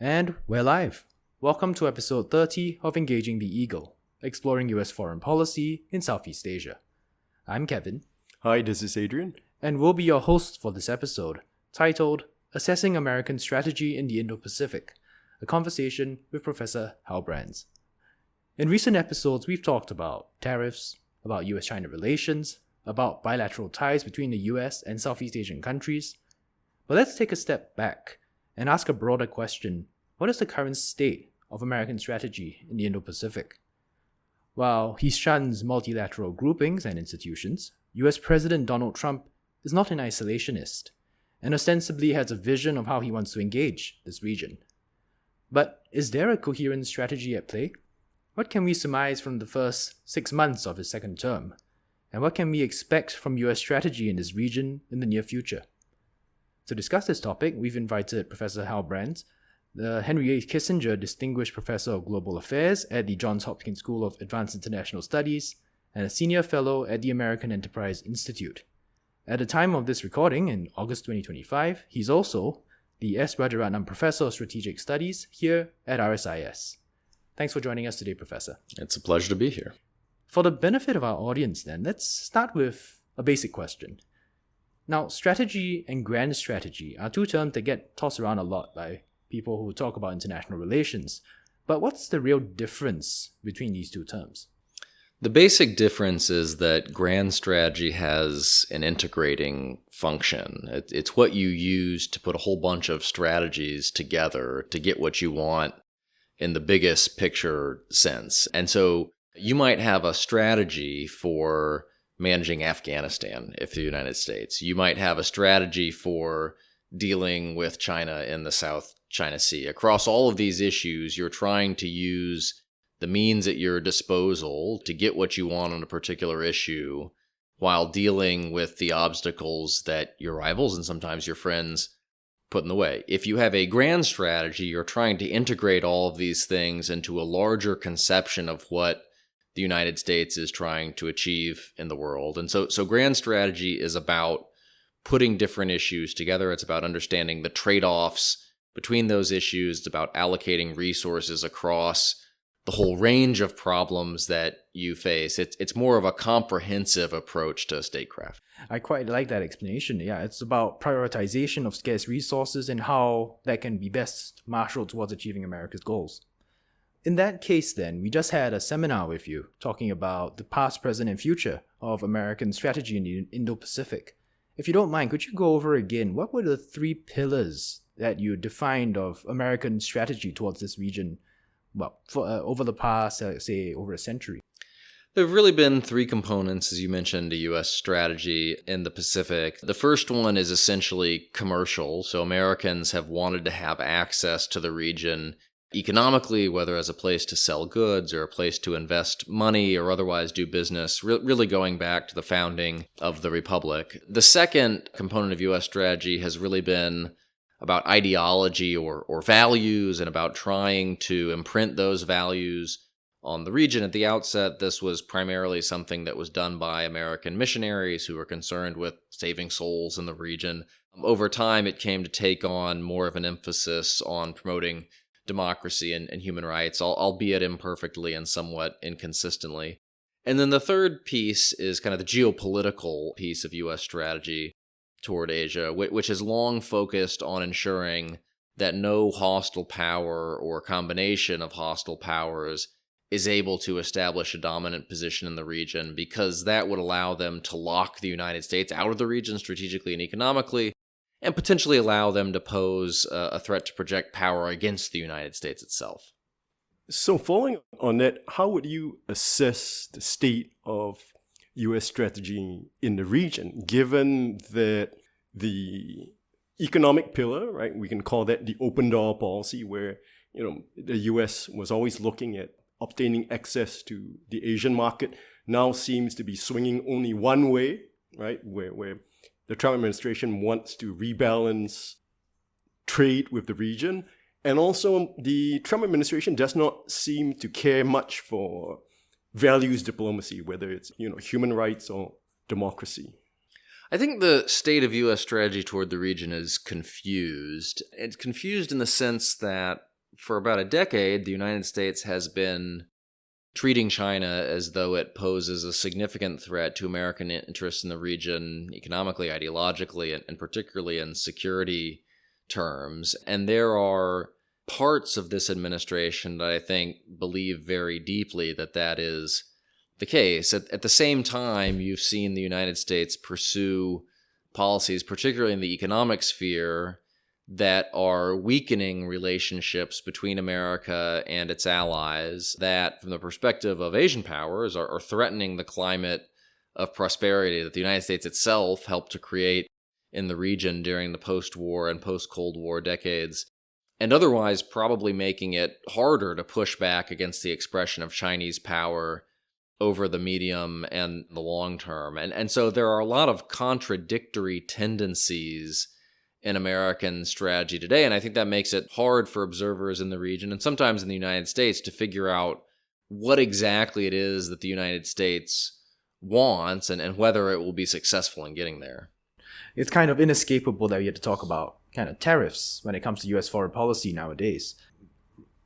And we're live. Welcome to episode 30 of Engaging the Eagle, exploring US foreign policy in Southeast Asia. I'm Kevin. Hi, this is Adrian. And we'll be your hosts for this episode, titled Assessing American Strategy in the Indo-Pacific, a conversation with Professor Hal Brands. In recent episodes, we've talked about tariffs, about US-China relations, about bilateral ties between the US and Southeast Asian countries. But let's take a step back and ask a broader question. What is the current state of American strategy in the Indo-Pacific? While he shuns multilateral groupings and institutions, US President Donald Trump is not an isolationist and ostensibly has a vision of how he wants to engage this region. But is there a coherent strategy at play? What can we surmise from the first 6 months of his second term? And what can we expect from US strategy in this region in the near future? To discuss this topic, we've invited Professor Hal Brands, the Henry A. Kissinger Distinguished Professor of Global Affairs at the Johns Hopkins School of Advanced International Studies and a Senior Fellow at the American Enterprise Institute. At the time of this recording, in August 2025, he's also the S. Rajaratnam Professor of Strategic Studies here at RSIS. Thanks for joining us today, Professor. It's a pleasure to be here. For the benefit of our audience then, let's start with a basic question. Now, strategy and grand strategy are two terms that get tossed around a lot by people who talk about international relations. But what's the real difference between these two terms? The basic difference is that grand strategy has an integrating function. It's what you use to put a whole bunch of strategies together to get what you want in the biggest picture sense. And so you might have a strategy for managing Afghanistan if the United States. You might have a strategy for dealing with China in the South China Sea. Across all of these issues, you're trying to use the means at your disposal to get what you want on a particular issue while dealing with the obstacles that your rivals and sometimes your friends put in the way. If you have a grand strategy, you're trying to integrate all of these things into a larger conception of what the United States is trying to achieve in the world. And so grand strategy is about putting different issues together. It's about understanding the trade-offs between those issues. It's about allocating resources across the whole range of problems that you face. It's more of a comprehensive approach to statecraft. I quite like that explanation. Yeah, it's about prioritization of scarce resources and how that can be best marshaled towards achieving America's goals. In that case, then, we just had a seminar with you talking about the past, present, and future of American strategy in the Indo-Pacific. If you don't mind, could you go over again, what were the three pillars that you defined of American strategy towards this region, over the past, say, over a century? There have really been three components, as you mentioned, to U.S. strategy in the Pacific. The first one is essentially commercial. So Americans have wanted to have access to the region economically, whether as a place to sell goods or a place to invest money or otherwise do business, really going back to the founding of the Republic. The second component of U.S. strategy has really been about ideology or values and about trying to imprint those values on the region. At the outset, this was primarily something that was done by American missionaries who were concerned with saving souls in the region. Over time, it came to take on more of an emphasis on promoting democracy and human rights, albeit imperfectly and somewhat inconsistently. And then the third piece is kind of the geopolitical piece of U.S. strategy toward Asia, which has long focused on ensuring that no hostile power or combination of hostile powers is able to establish a dominant position in the region, because that would allow them to lock the United States out of the region strategically and economically, and potentially allow them to pose a threat to project power against the United States itself. So following on that, how would you assess the state of U.S. strategy in the region, given that the economic pillar, right, we can call that the open door policy, where the U.S. was always looking at obtaining access to the Asian market, now seems to be swinging only one way, right, where the Trump administration wants to rebalance trade with the region. And also, the Trump administration does not seem to care much for values diplomacy, whether it's human rights or democracy. I think the state of U.S. strategy toward the region is confused. It's confused in the sense that for about a decade, the United States has been treating China as though it poses a significant threat to American interests in the region, economically, ideologically, and particularly in security terms. And there are parts of this administration that I think believe very deeply that that is the case. At the same time, you've seen the United States pursue policies, particularly in the economic sphere, that are weakening relationships between America and its allies, that, from the perspective of Asian powers, are threatening the climate of prosperity that the United States itself helped to create in the region during the post-war and post-Cold War decades, and otherwise probably making it harder to push back against the expression of Chinese power over the medium and the long term. And so there are a lot of contradictory tendencies in American strategy today, and I think that makes it hard for observers in the region and sometimes in the United States to figure out what exactly it is that the United States wants and whether it will be successful in getting there. It's kind of inescapable that we have to talk about kind of tariffs when it comes to US foreign policy nowadays.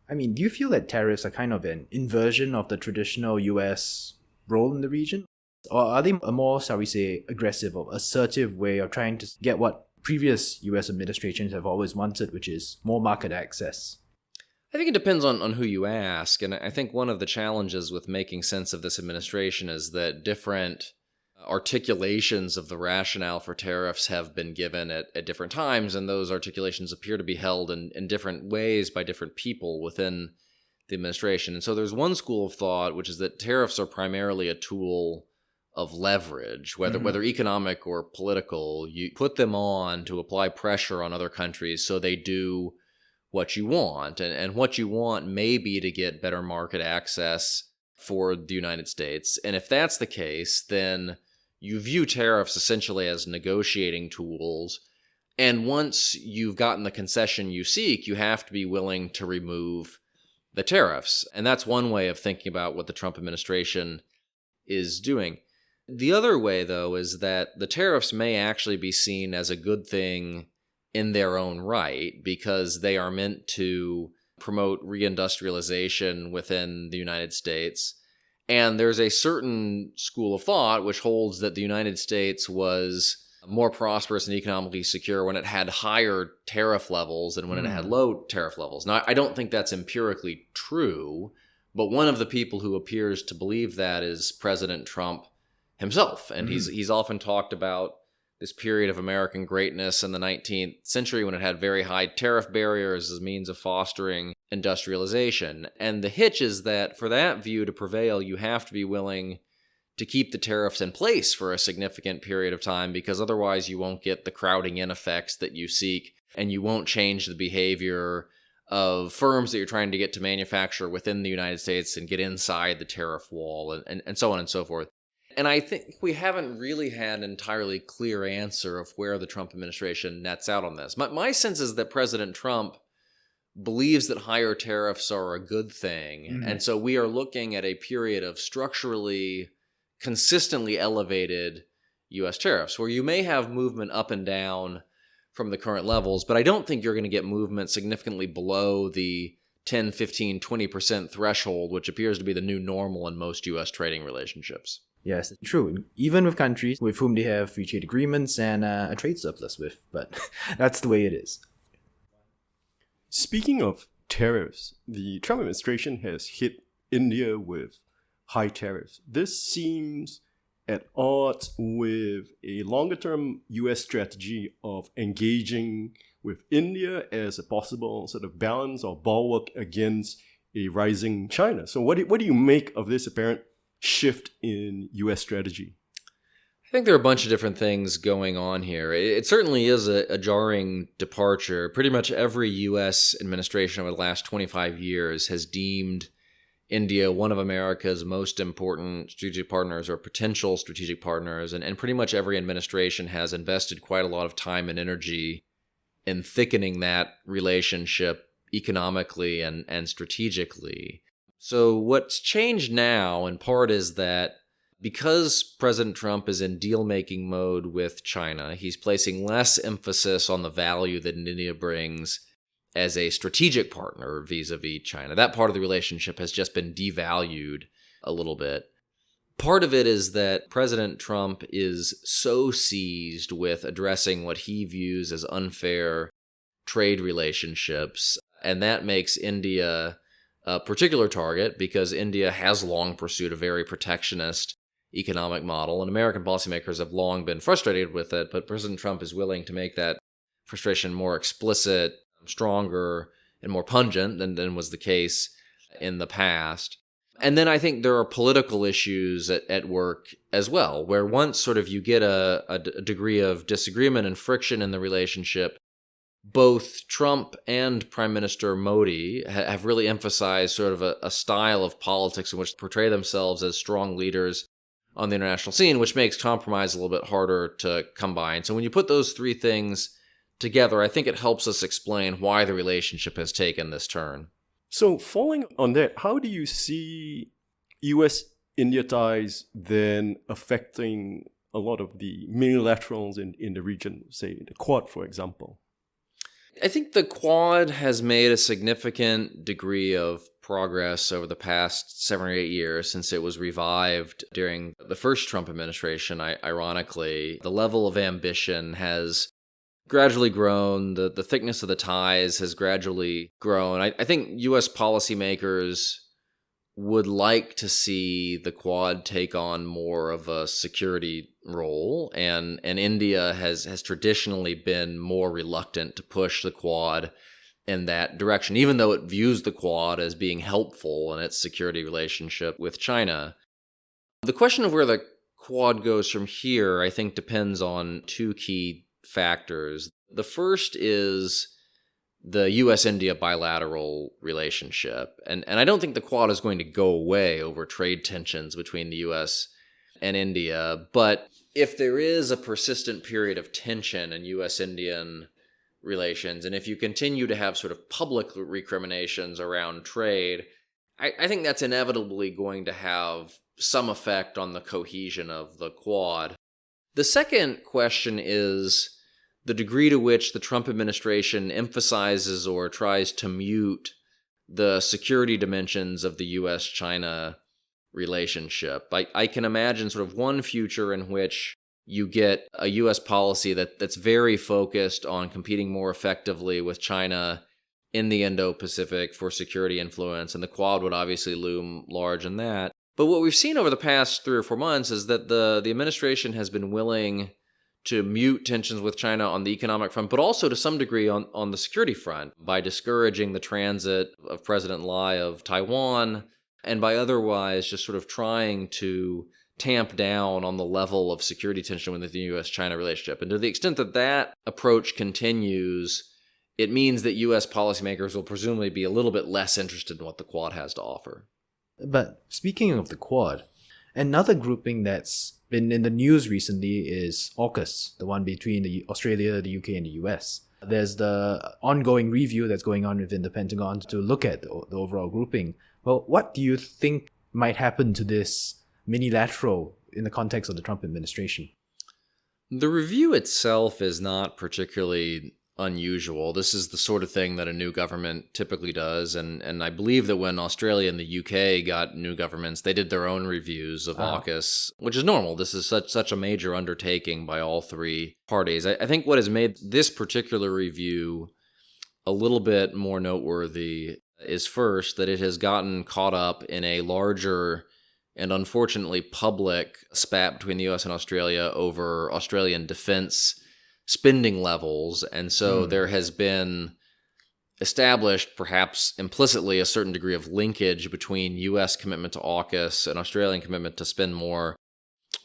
I mean, do you feel that tariffs are kind of an inversion of the traditional US role in the region? Or are they a more, shall we say, aggressive or assertive way of trying to get what previous US administrations have always wanted, which is more market access? I think it depends on who you ask, and I think one of the challenges with making sense of this administration is that different articulations of the rationale for tariffs have been given at different times, and those articulations appear to be held in different ways by different people within the administration. And so there's one school of thought, which is that tariffs are primarily a tool of leverage, whether economic or political. You put them on to apply pressure on other countries so they do what you want. And what you want may be to get better market access for the United States. And if that's the case, then you view tariffs essentially as negotiating tools. And once you've gotten the concession you seek, you have to be willing to remove the tariffs. And that's one way of thinking about what the Trump administration is doing. The other way, though, is that the tariffs may actually be seen as a good thing in their own right because they are meant to promote reindustrialization within the United States. And there's a certain school of thought which holds that the United States was more prosperous and economically secure when it had higher tariff levels than when it had low tariff levels. Now, I don't think that's empirically true, but one of the people who appears to believe that is President Trump himself. And he's often talked about this period of American greatness in the 19th century when it had very high tariff barriers as a means of fostering industrialization. And the hitch is that for that view to prevail, you have to be willing to keep the tariffs in place for a significant period of time, because otherwise you won't get the crowding in effects that you seek, and you won't change the behavior of firms that you're trying to get to manufacture within the United States and get inside the tariff wall, and so on and so forth. And I think we haven't really had an entirely clear answer of where the Trump administration nets out on this. My sense is that President Trump believes that higher tariffs are a good thing. And so we are looking at a period of structurally, consistently elevated U.S. tariffs, where you may have movement up and down from the current levels, but I don't think you're going to get movement significantly below the 10, 15, 20% threshold, which appears to be the new normal in most U.S. trading relationships. Yes, true. Even with countries with whom they have free trade agreements and a trade surplus with, but that's the way it is. Speaking of tariffs, the Trump administration has hit India with high tariffs. This seems at odds with a longer-term U.S. strategy of engaging with India as a possible sort of balance or bulwark against a rising China. So what do you make of this apparent shift in U.S. strategy? I think there are a bunch of different things going on here. It certainly is a jarring departure. Pretty much every U.S. administration over the last 25 years has deemed India one of America's most important strategic partners or potential strategic partners, and pretty much every administration has invested quite a lot of time and energy in thickening that relationship economically and strategically. So what's changed now, in part, is that because President Trump is in deal-making mode with China, he's placing less emphasis on the value that India brings as a strategic partner vis-a-vis China. That part of the relationship has just been devalued a little bit. Part of it is that President Trump is so seized with addressing what he views as unfair trade relationships, and that makes India a particular target because India has long pursued a very protectionist economic model, and American policymakers have long been frustrated with it, but President Trump is willing to make that frustration more explicit, stronger, and more pungent than was the case in the past. And then I think there are political issues at work as well, where once sort of you get a degree of disagreement and friction in the relationship, both Trump and Prime Minister Modi have really emphasized sort of a style of politics in which they portray themselves as strong leaders on the international scene, which makes compromise a little bit harder to come by. And so when you put those three things together, I think it helps us explain why the relationship has taken this turn. So following on that, how do you see US-India ties then affecting a lot of the multilaterals in the region, say the Quad, for example? I think the Quad has made a significant degree of progress over the past 7 or 8 years since it was revived during the first Trump administration, ironically. The level of ambition has gradually grown. The thickness of the ties has gradually grown. I think U.S. policymakers would like to see the Quad take on more of a security role, and India has traditionally been more reluctant to push the Quad in that direction, even though it views the Quad as being helpful in its security relationship with China. The question of where the Quad goes from here, I think, depends on two key factors. The first is the U.S.-India bilateral relationship. And I don't think the Quad is going to go away over trade tensions between the U.S. and India. But if there is a persistent period of tension in U.S.-Indian relations, and if you continue to have sort of public recriminations around trade, I think that's inevitably going to have some effect on the cohesion of the Quad. The second question is the degree to which the Trump administration emphasizes or tries to mute the security dimensions of the U.S.-China relationship. I can imagine sort of one future in which you get a U.S. policy that's very focused on competing more effectively with China in the Indo-Pacific for security influence, and the Quad would obviously loom large in that. But what we've seen over the past 3 or 4 months is that the administration has been willing to mute tensions with China on the economic front, but also to some degree on the security front by discouraging the transit of President Lai of Taiwan and by otherwise just sort of trying to tamp down on the level of security tension within the U.S.-China relationship. And to the extent that that approach continues, it means that U.S. policymakers will presumably be a little bit less interested in what the Quad has to offer. But speaking of the Quad, another grouping that's been in the news recently is AUKUS, the one between Australia, the UK, and the US. There's the ongoing review that's going on within the Pentagon to look at the overall grouping. Well, what do you think might happen to this minilateral in the context of the Trump administration? The review itself is not particularly unusual. This is the sort of thing that a new government typically does, and I believe that when Australia and the UK got new governments, they did their own reviews of AUKUS, which is normal. This is such a major undertaking by all three parties. I think what has made this particular review a little bit more noteworthy is first that it has gotten caught up in a larger and unfortunately public spat between the US and Australia over Australian defense spending levels. And so there has been established, perhaps implicitly, a certain degree of linkage between U.S. commitment to AUKUS and Australian commitment to spend more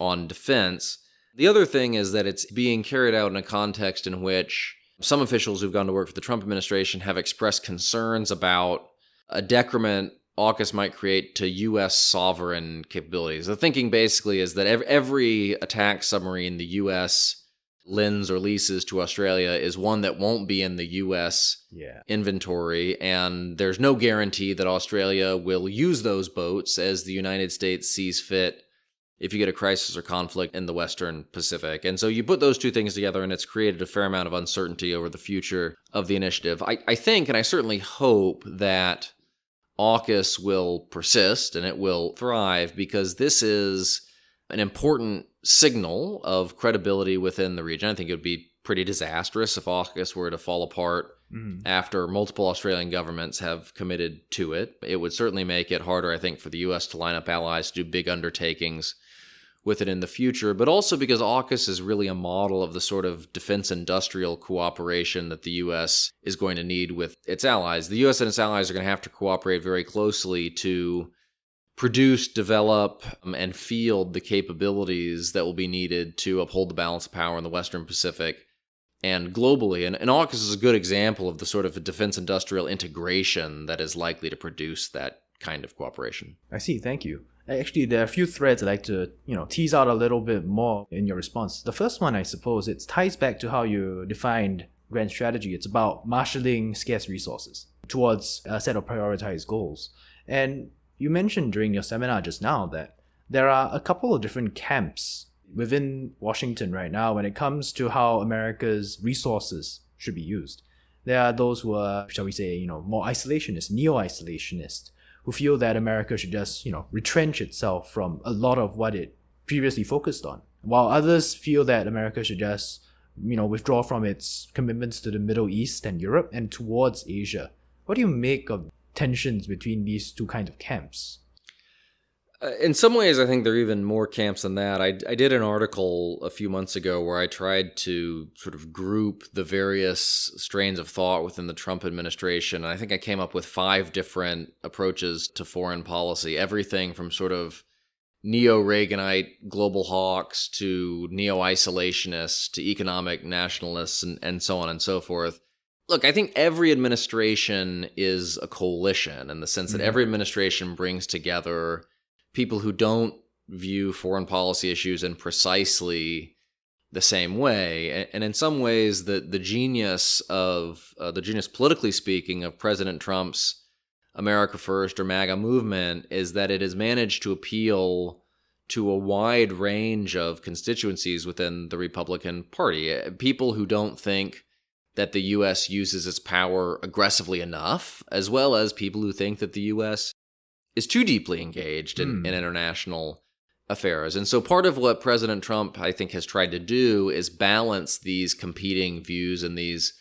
on defense. The other thing is that it's being carried out in a context in which some officials who've gone to work for the Trump administration have expressed concerns about a decrement AUKUS might create to U.S. sovereign capabilities. The thinking basically is that every attack submarine the U.S. lends or leases to Australia is one that won't be in the U.S. inventory, and there's no guarantee that Australia will use those boats as the United States sees fit if you get a crisis or conflict in the Western Pacific. And so you put those two things together, and it's created a fair amount of uncertainty over the future of the initiative. I think, and I certainly hope, that AUKUS will persist and it will thrive, because this is an important signal of credibility within the region. I think it would be pretty disastrous if AUKUS were to fall apart after multiple Australian governments have committed to it. It would certainly make it harder, I think, for the U.S. to line up allies to do big undertakings with it in the future, but also because AUKUS is really a model of the sort of defense industrial cooperation that the U.S. is going to need with its allies. The U.S. and its allies are going to have to cooperate very closely to produce, develop, and field the capabilities that will be needed to uphold the balance of power in the Western Pacific and globally. And AUKUS is a good example of the sort of defense industrial integration that is likely to produce that kind of cooperation. I see, thank you. Actually, there are a few threads I'd like to, tease out a little bit more in your response. The first one, I suppose, it ties back to how you defined grand strategy. It's about marshalling scarce resources towards a set of prioritized goals. And you mentioned during your seminar just now that there are a couple of different camps within Washington right now when it comes to how America's resources should be used. There are those who are, shall we say, more isolationist, neo-isolationist, who feel that America should just, retrench itself from a lot of what it previously focused on, while others feel that America should just, withdraw from its commitments to the Middle East and Europe and towards Asia. What do you make of tensions between these two kinds of camps? In some ways, I think there are even more camps than that. I did an article a few months ago where I tried to sort of group the various strains of thought within the Trump administration. And I think I came up with 5 different approaches to foreign policy, everything from sort of neo-Reaganite global hawks to neo-isolationists to economic nationalists and so on and so forth. Look, I think every administration is a coalition in the sense that every administration brings together people who don't view foreign policy issues in precisely the same way. And in some ways, the genius politically speaking, of President Trump's America First or MAGA movement is that it has managed to appeal to a wide range of constituencies within the Republican Party. People who don't think that the U.S. uses its power aggressively enough, as well as people who think that the U.S. is too deeply engaged in international affairs. And so part of what President Trump, I think, has tried to do is balance these competing views and these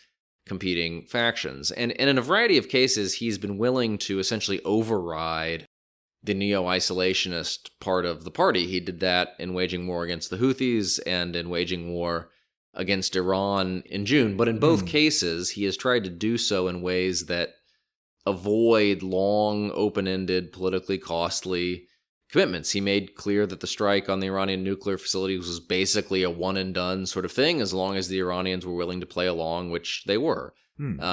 competing factions. And in a variety of cases, he's been willing to essentially override the neo-isolationist part of the party. He did that in waging war against the Houthis and in waging war against Iran in June. But in both cases, he has tried to do so in ways that avoid long, open-ended, politically costly commitments. He made clear that the strike on the Iranian nuclear facilities was basically a one-and-done sort of thing, as long as the Iranians were willing to play along, which they were.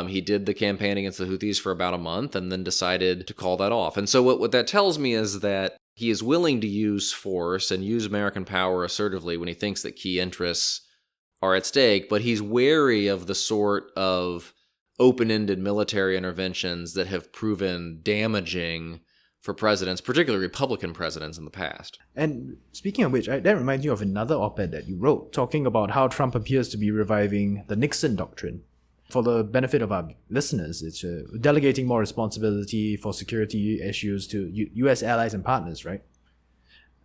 He did the campaign against the Houthis for about a month and then decided to call that off. And so what that tells me is that he is willing to use force and use American power assertively when he thinks that key interests are at stake, but he's wary of the sort of open-ended military interventions that have proven damaging for presidents, particularly Republican presidents in the past. And speaking of which, that reminds me of another op-ed that you wrote, talking about how Trump appears to be reviving the Nixon doctrine. For the benefit of our listeners, it's delegating more responsibility for security issues to U.S. allies and partners, right?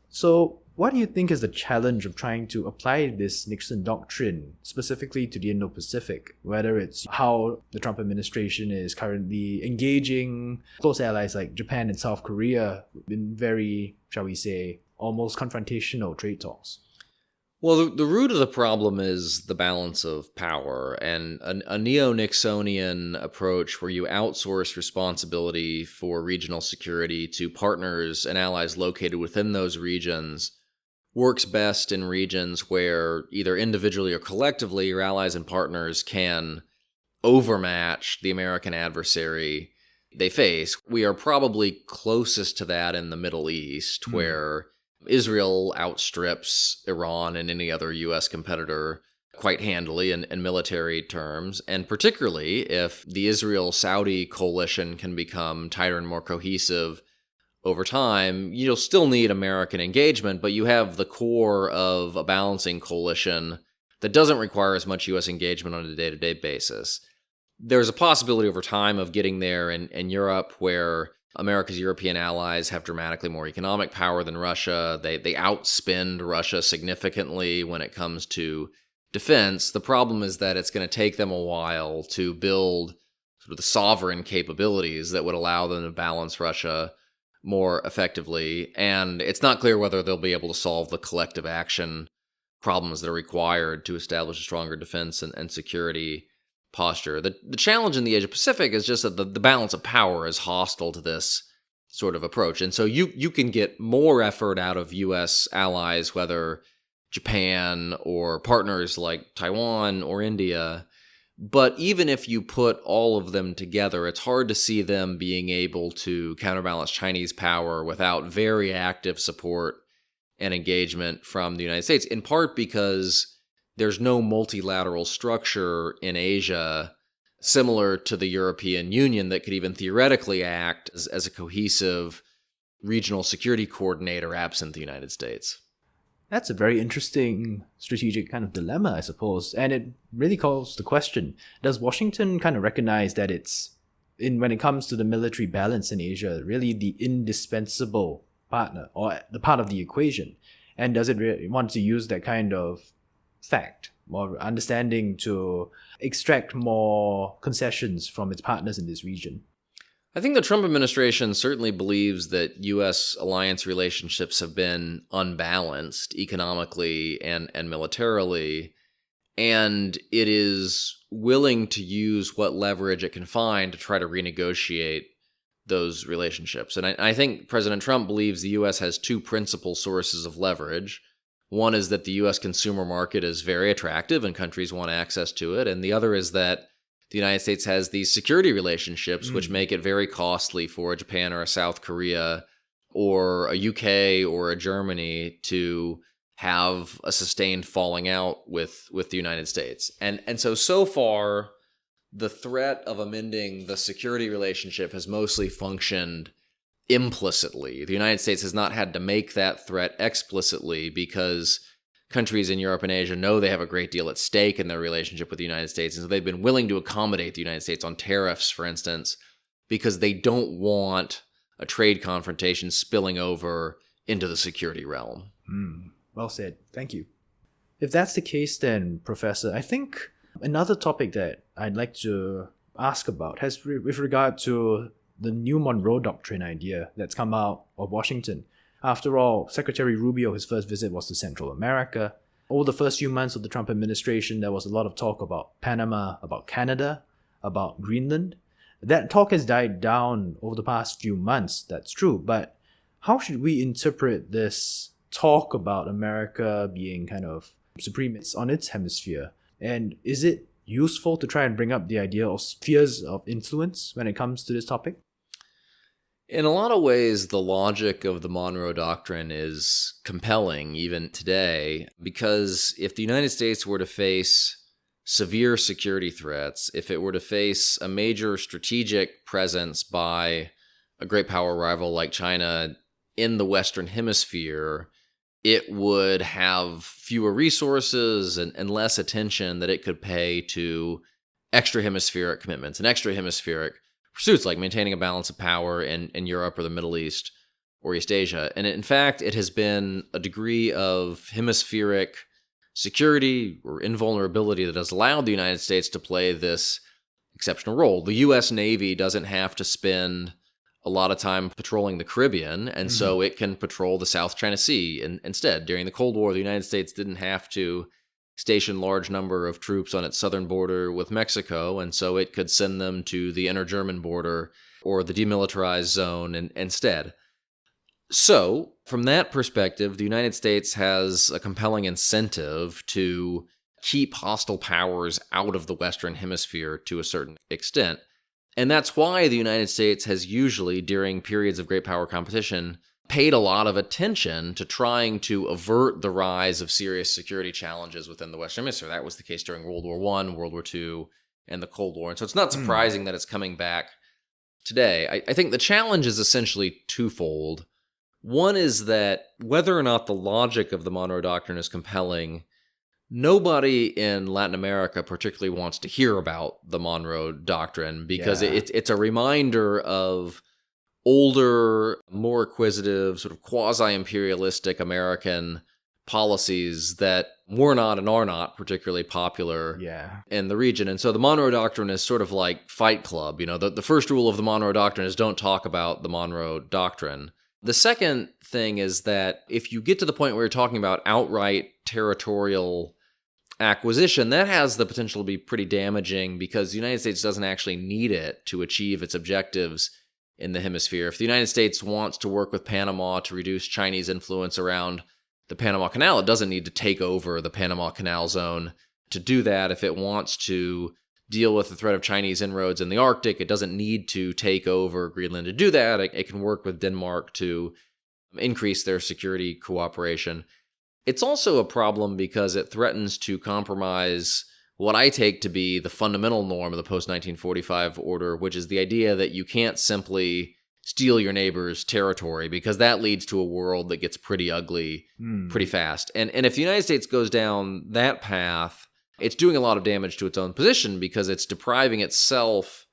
So what do you think is the challenge of trying to apply this Nixon doctrine specifically to the Indo-Pacific, whether it's how the Trump administration is currently engaging close allies like Japan and South Korea in very, shall we say, almost confrontational trade talks? Well, the root of the problem is the balance of power, and a neo-Nixonian approach where you outsource responsibility for regional security to partners and allies located within those regions works best in regions where either individually or collectively your allies and partners can overmatch the American adversary they face. We are probably closest to that in the Middle East, where Israel outstrips Iran and any other U.S. competitor quite handily in military terms, and particularly if the Israel-Saudi coalition can become tighter and more cohesive over time, you'll still need American engagement, but you have the core of a balancing coalition that doesn't require as much U.S. engagement on a day-to-day basis. There's a possibility over time of getting there in Europe, where America's European allies have dramatically more economic power than Russia. They outspend Russia significantly when it comes to defense. The problem is that it's going to take them a while to build sort of the sovereign capabilities that would allow them to balance Russia more effectively. And it's not clear whether they'll be able to solve the collective action problems that are required to establish a stronger defense and security posture. The challenge in the Asia-Pacific is just that the balance of power is hostile to this sort of approach. And so you can get more effort out of U.S. allies, whether Japan or partners like Taiwan or India. But even if you put all of them together, it's hard to see them being able to counterbalance Chinese power without very active support and engagement from the United States, in part because there's no multilateral structure in Asia similar to the European Union that could even theoretically act as a cohesive regional security coordinator absent the United States. That's a very interesting strategic kind of dilemma, I suppose. And it really calls the question, does Washington kind of recognize that it's, when it comes to the military balance in Asia, really the indispensable partner or the part of the equation? And does it really want to use that kind of fact or understanding to extract more concessions from its partners in this region? I think the Trump administration certainly believes that U.S. alliance relationships have been unbalanced economically and militarily, and it is willing to use what leverage it can find to try to renegotiate those relationships. And I think President Trump believes the U.S. has two principal sources of leverage. One is that the U.S. consumer market is very attractive and countries want access to it, and the other is that the United States has these security relationships, which make it very costly for a Japan or a South Korea or a UK or a Germany to have a sustained falling out with the United States. And so far, the threat of amending the security relationship has mostly functioned implicitly. The United States has not had to make that threat explicitly because countries in Europe and Asia know they have a great deal at stake in their relationship with the United States, and so they've been willing to accommodate the United States on tariffs, for instance, because they don't want a trade confrontation spilling over into the security realm. Well said. Thank you. If that's the case, then, Professor, I think another topic that I'd like to ask about has with regard to the new Monroe Doctrine idea that's come out of Washington. After all, Secretary Rubio, his first visit was to Central America. Over the first few months of the Trump administration, there was a lot of talk about Panama, about Canada, about Greenland. That talk has died down over the past few months, that's true, but how should we interpret this talk about America being kind of supreme on its hemisphere? And is it useful to try and bring up the idea of spheres of influence when it comes to this topic? In a lot of ways, the logic of the Monroe Doctrine is compelling even today, because if the United States were to face severe security threats, if it were to face a major strategic presence by a great power rival like China in the Western Hemisphere, it would have fewer resources and less attention that it could pay to extra-hemispheric commitments and extra-hemispheric pursuits like maintaining a balance of power in Europe or the Middle East or East Asia. And in fact, it has been a degree of hemispheric security or invulnerability that has allowed the United States to play this exceptional role. The U.S. Navy doesn't have to spend a lot of time patrolling the Caribbean, and so it can patrol the South China Sea instead. During the Cold War, the United States didn't have to station large number of troops on its southern border with Mexico, and so it could send them to the inner German border or the demilitarized zone instead. So, from that perspective, the United States has a compelling incentive to keep hostile powers out of the Western Hemisphere to a certain extent. And that's why the United States has usually, during periods of great power competition, paid a lot of attention to trying to avert the rise of serious security challenges within the Western Hemisphere. That was the case during World War I, World War II, and the Cold War. And so it's not surprising that it's coming back today. I think the challenge is essentially twofold. One is that whether or not the logic of the Monroe Doctrine is compelling, nobody in Latin America particularly wants to hear about the Monroe Doctrine because it's a reminder of older, more acquisitive, sort of quasi-imperialistic American policies that were not and are not particularly popular in the region. And so the Monroe Doctrine is sort of like Fight Club. You know, the first rule of the Monroe Doctrine is don't talk about the Monroe Doctrine. The second thing is that if you get to the point where you're talking about outright territorial acquisition, that has the potential to be pretty damaging because the United States doesn't actually need it to achieve its objectives in the hemisphere. If the United States wants to work with Panama to reduce Chinese influence around the Panama Canal, it doesn't need to take over the Panama Canal zone to do that. If it wants to deal with the threat of Chinese inroads in the Arctic, it doesn't need to take over Greenland to do that. It can work with Denmark to increase their security cooperation. It's also a problem because it threatens to compromise what I take to be the fundamental norm of the post-1945 order, which is the idea that you can't simply steal your neighbor's territory because that leads to a world that gets pretty ugly pretty fast. And if the United States goes down that path, it's doing a lot of damage to its own position because it's depriving itself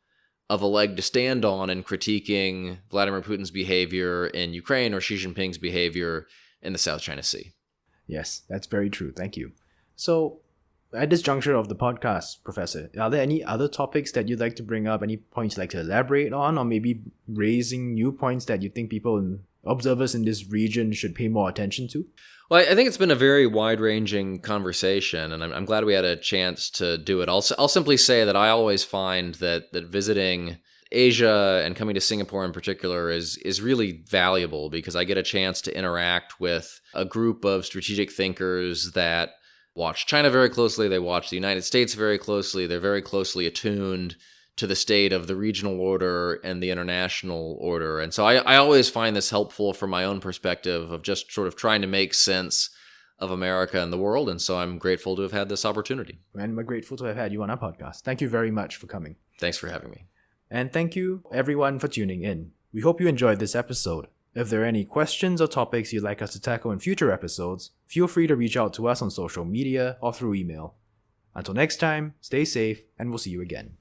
of a leg to stand on in critiquing Vladimir Putin's behavior in Ukraine or Xi Jinping's behavior in the South China Sea. Yes, that's very true. Thank you. So, at this juncture of the podcast, Professor, are there any other topics that you'd like to bring up, any points you'd like to elaborate on, or maybe raising new points that you think people and observers in this region should pay more attention to? Well, I think it's been a very wide-ranging conversation, and I'm glad we had a chance to do it. I'll simply say that I always find that visiting Asia and coming to Singapore in particular is really valuable because I get a chance to interact with a group of strategic thinkers that watch China very closely, they watch the United States very closely, they're very closely attuned to the state of the regional order and the international order. And so I always find this helpful from my own perspective of just sort of trying to make sense of America and the world. And so I'm grateful to have had this opportunity. And we're grateful to have had you on our podcast. Thank you very much for coming. Thanks for having me. And thank you, everyone, for tuning in. We hope you enjoyed this episode. If there are any questions or topics you'd like us to tackle in future episodes, feel free to reach out to us on social media or through email. Until next time, stay safe, and we'll see you again.